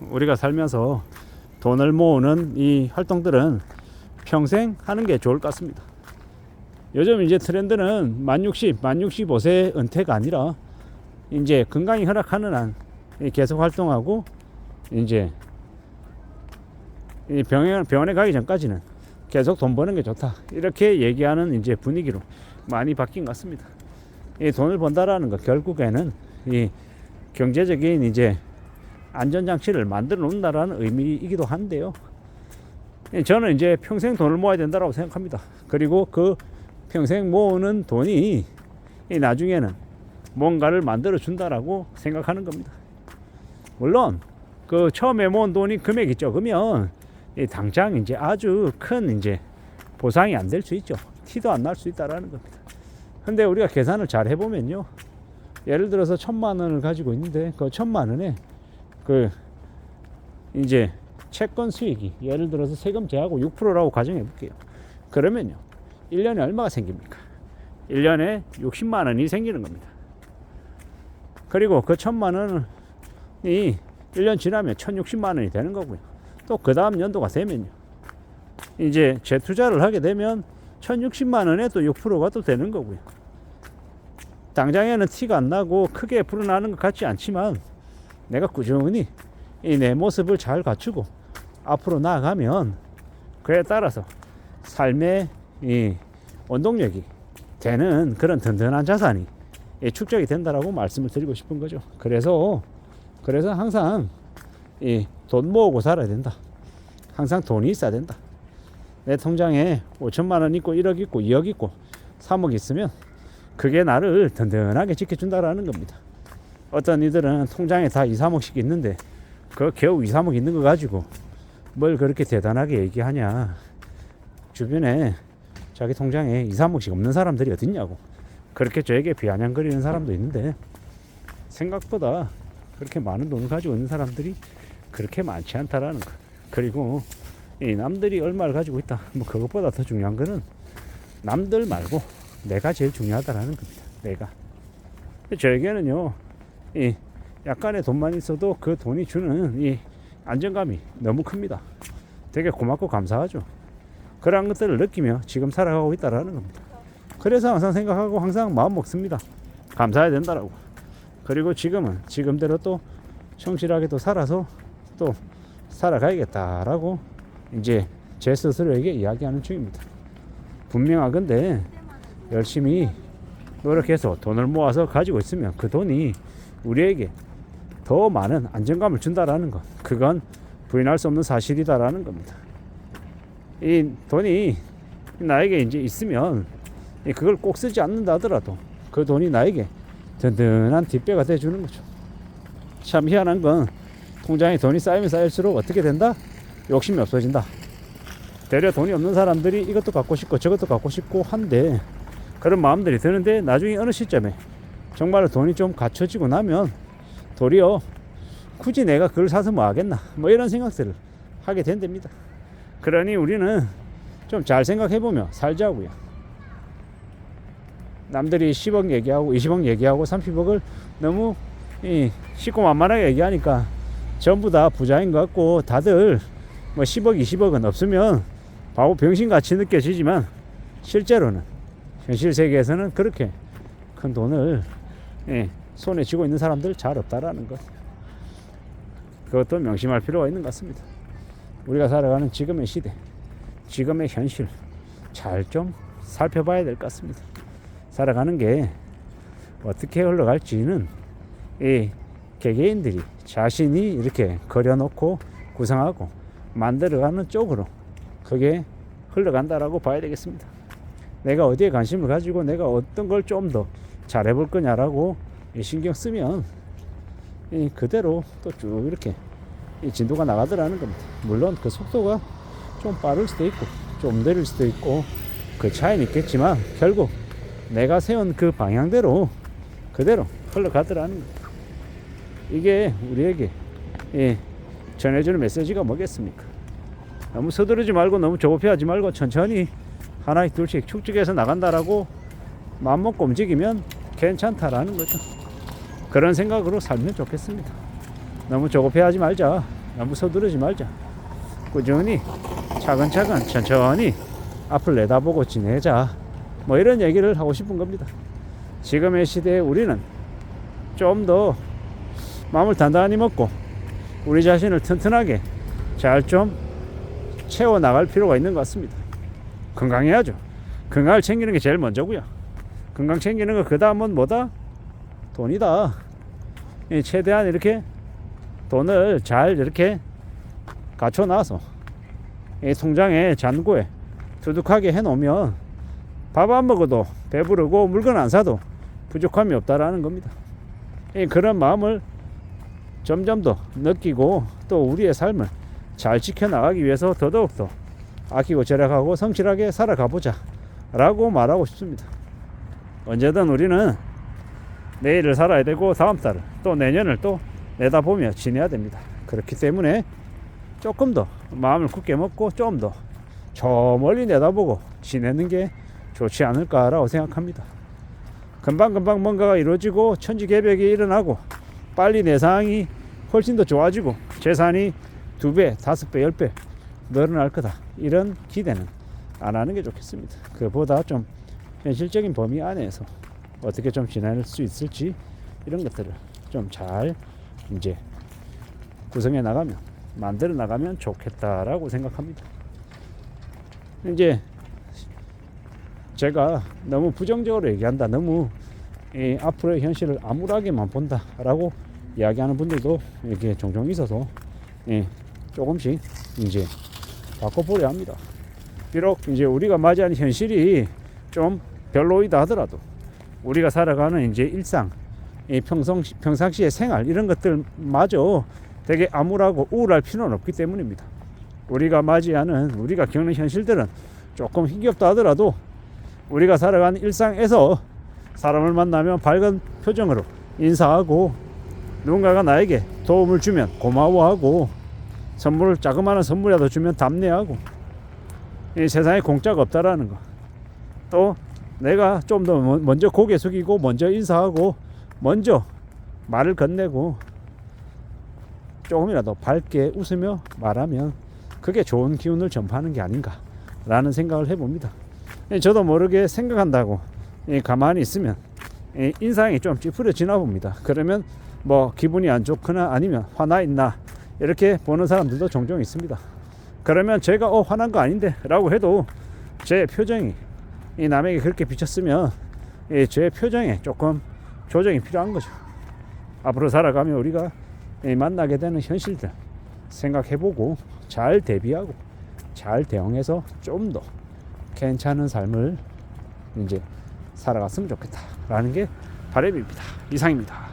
우리가 살면서 돈을 모으는 이 활동들은 평생 하는 게 좋을 것 같습니다. 요즘 이제 트렌드는 만 65세 은퇴가 아니라 이제 건강이 허락하는 한 계속 활동하고 이제 병원에 가기 전까지는 계속 돈 버는 게 좋다, 이렇게 얘기하는 이제 분위기로 많이 바뀐 것 같습니다. 이 돈을 번다라는 거 결국에는 이 경제적인 이제 안전장치를 만들어 놓는다라는 의미이기도 한데요. 저는 이제 평생 돈을 모아야 된다고 생각합니다. 그리고 그 평생 모으는 돈이 나중에는 뭔가를 만들어 준다라고 생각하는 겁니다. 물론 그 처음에 모은 돈이 금액이 적으면 당장 이제 아주 큰 이제 보상이 안 될 수 있죠. 티도 안 날 수 있다라는 겁니다. 근데 우리가 계산을 잘 해보면요, 예를 들어서 1,000만 원을 가지고 있는데 그 1,000만 원에 그 이제 채권 수익이 예를 들어서 세금 제하고 6%라고 가정해 볼게요. 그러면요 1년에 얼마가 생깁니까? 1년에 60만 원이 생기는 겁니다. 그리고 그 1,000만 원이 1년 지나면 1,060만 원이 되는 거고요. 또 그 다음 연도가 되면요, 이제 재투자를 하게 되면 1,060만 원에 또 6%가 또 되는 거고요. 당장에는 티가 안 나고 크게 불어나는 것 같지 않지만 내가 꾸준히 내 모습을 잘 갖추고 앞으로 나아가면 그에 따라서 삶의 이 원동력이 되는 그런 든든한 자산이 축적이 된다라고 말씀을 드리고 싶은 거죠. 그래서 항상 돈 모으고 살아야 된다. 항상 돈이 있어야 된다. 내 통장에 5천만 원 있고 1억 있고 2억 있고 3억 있으면 그게 나를 든든하게 지켜준다라는 겁니다. 어떤 이들은 통장에 다 2, 3억씩 있는데 그 겨우 2, 3억 있는 거 가지고 뭘 그렇게 대단하게 얘기하냐. 주변에 자기 통장에 2, 3억씩 없는 사람들이 어딨냐고 그렇게 저에게 비아냥거리는 사람도 있는데, 생각보다 그렇게 많은 돈을 가지고 있는 사람들이 그렇게 많지 않다라는 것. 그리고 이 남들이 얼마를 가지고 있다, 뭐 그것보다 더 중요한 거는 남들 말고 내가 제일 중요하다라는 겁니다. 내가. 저에게는요, 이 약간의 돈만 있어도 그 돈이 주는 이 안정감이 너무 큽니다. 되게 고맙고 감사하죠. 그런 것들을 느끼며 지금 살아가고 있다라는 겁니다. 그래서 항상 생각하고 항상 마음 먹습니다. 감사해야 된다라고. 그리고 지금은 지금대로 또 성실하게 또 살아서 또 살아가야겠다라고 이제 제 스스로에게 이야기하는 중입니다. 분명하건대 열심히 노력해서 돈을 모아서 가지고 있으면 그 돈이 우리에게 더 많은 안정감을 준다라는 것, 그건 부인할 수 없는 사실이다라는 겁니다. 이 돈이 나에게 이제 있으면 그걸 꼭 쓰지 않는다 하더라도 그 돈이 나에게 든든한 뒷배가 돼주는 거죠. 참 희한한 건 통장에 돈이 쌓이면 쌓일수록 어떻게 된다? 욕심이 없어진다. 되려 돈이 없는 사람들이 이것도 갖고 싶고 저것도 갖고 싶고 한데, 그런 마음들이 드는데 나중에 어느 시점에 정말로 돈이 좀 갖춰지고 나면 도리어 굳이 내가 그걸 사서 뭐 하겠나, 뭐 이런 생각들을 하게 된답니다. 그러니 우리는 좀 잘 생각해보며 살자고요. 남들이 10억 얘기하고 20억 얘기하고 30억을 너무 쉽고 만만하게 얘기하니까 전부 다 부자인 것 같고, 다들 뭐 10억 20억은 없으면 바보 병신같이 느껴지지만 실제로는 현실 세계에서는 그렇게 큰 돈을 손에 쥐고 있는 사람들 잘 없다라는 것, 그것도 명심할 필요가 있는 것 같습니다. 우리가 살아가는 지금의 시대, 지금의 현실 잘 좀 살펴봐야 될 것 같습니다. 살아가는 게 어떻게 흘러갈지는 이 개개인들이 자신이 이렇게 그려놓고 구상하고 만들어가는 쪽으로 그게 흘러간다라고 봐야 되겠습니다. 내가 어디에 관심을 가지고 내가 어떤 걸 좀 더 잘해볼 거냐라고 신경 쓰면 그대로 또 쭉 이렇게 진도가 나가더라는 겁니다. 물론 그 속도가 좀 빠를 수도 있고 좀 느릴 수도 있고 그 차이는 있겠지만 결국 내가 세운 그 방향대로 그대로 흘러가더라는 겁니다. 이게 우리에게 전해주는 메시지가 뭐겠습니까? 너무 서두르지 말고 너무 조급해하지 말고 천천히 하나씩 둘씩 축적해서 나간다라고 마음먹고 움직이면 괜찮다라는 거죠. 그런 생각으로 살면 좋겠습니다. 너무 조급해하지 말자. 너무 서두르지 말자. 꾸준히 차근차근 천천히 앞을 내다보고 지내자. 뭐 이런 얘기를 하고 싶은 겁니다. 지금의 시대에 우리는 좀 더 마음을 단단히 먹고 우리 자신을 튼튼하게 잘 좀 채워 나갈 필요가 있는 것 같습니다. 건강해야죠. 건강을 챙기는 게 제일 먼저고요. 건강 챙기는 거 그 다음은 뭐다? 돈이다. 최대한 이렇게 돈을 잘 이렇게 갖춰놔서 이 통장에 잔고에 두둑하게 해놓으면 밥 안 먹어도 배부르고 물건 안 사도 부족함이 없다라는 겁니다. 그런 마음을 점점 더 느끼고 또 우리의 삶을 잘 지켜나가기 위해서 더더욱더 아끼고 절약하고 성실하게 살아가보자 라고 말하고 싶습니다. 언제든 우리는 내일을 살아야 되고 다음 달을 또 내년을 또 내다보며 지내야 됩니다. 그렇기 때문에 조금 더 마음을 굳게 먹고 좀 더 저 멀리 내다보고 지내는 게 좋지 않을까라고 생각합니다. 금방금방 뭔가가 이루어지고 천지개벽이 일어나고 빨리 내 상황이 훨씬 더 좋아지고 재산이 2배, 5배, 10배 늘어날 거다. 이런 기대는 안 하는 게 좋겠습니다. 그보다 좀 현실적인 범위 안에서 어떻게 좀 지낼 수 있을지 이런 것들을 좀 잘 이제 구성해 나가면 만들어 나가면 좋겠다라고 생각합니다. 이제 제가 너무 부정적으로 얘기한다, 너무 앞으로의 현실을 암울하게만 본다라고 이야기하는 분들도 이렇게 종종 있어서 조금씩 이제 바꿔보려 합니다. 비록 이제 우리가 맞이하는 현실이 좀 별로이다 하더라도 우리가 살아가는 이제 일상, 평상시의 생활 이런 것들마저 되게 암울하고 우울할 필요는 없기 때문입니다. 우리가 맞이하는 우리가 겪는 현실들은 조금 힘겹다 하더라도 우리가 살아가는 일상에서 사람을 만나면 밝은 표정으로 인사하고 누군가가 나에게 도움을 주면 고마워하고 선물을 자그마한 선물이라도 주면 답례하고 이 세상에 공짜가 없다라는 거. 또 내가 좀 더 먼저 고개 숙이고 먼저 인사하고 먼저 말을 건네고 조금이라도 밝게 웃으며 말하면 그게 좋은 기운을 전파하는 게 아닌가라는 생각을 해봅니다. 저도 모르게 생각한다고 가만히 있으면 인상이 좀 찌푸려지나 봅니다. 그러면 뭐 기분이 안 좋거나 아니면 화나 있나 이렇게 보는 사람들도 종종 있습니다. 그러면 제가 화난 거 아닌데 라고 해도 제 표정이 남에게 그렇게 비쳤으면 제 표정에 조금 조정이 필요한 거죠. 앞으로 살아가면 우리가 만나게 되는 현실들 생각해보고 잘 대비하고 잘 대응해서 좀 더 괜찮은 삶을 이제 살아갔으면 좋겠다라는 게 바람입니다. 이상입니다.